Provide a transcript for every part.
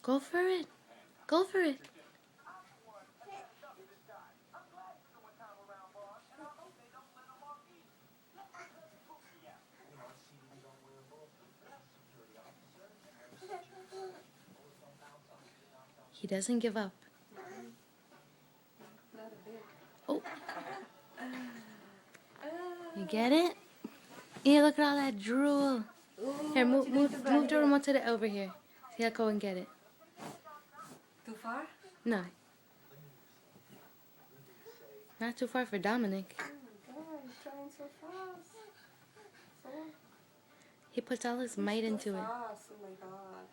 Go for it. Go for it. He doesn't give up. Oh. You get it? Yeah, look at all that drool. Here, move the remote to the over here. See, I'll go and get it. Too far? No. Not too far for Dominic. Oh my god, he's trying so fast. So He puts all his might into it. fast. Oh my god.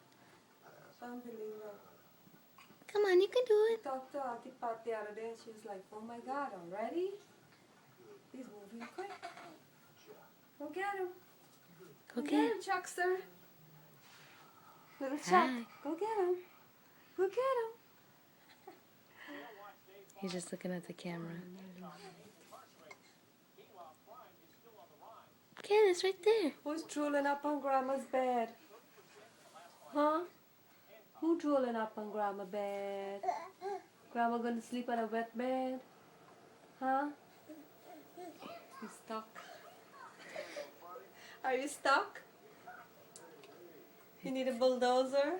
Unbelievable. Come on, you can do I it. talked to Auntie Pat the other day and she was like, oh my god, already? He's moving quick. Go get him. Go Get get him, it. Chuckster. Little Chuck. Hi. Go get him. Go get him. He's just looking at the camera. Kid, it's right there. Who's drooling up on Grandma's bed? Huh? Who drooling up on Grandma's bed? Grandma gonna sleep on a wet bed? Huh? He's stuck. Are you stuck? You need a bulldozer?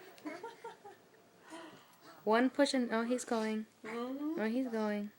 One push and oh, he's going. Mm-hmm. Oh, he's going.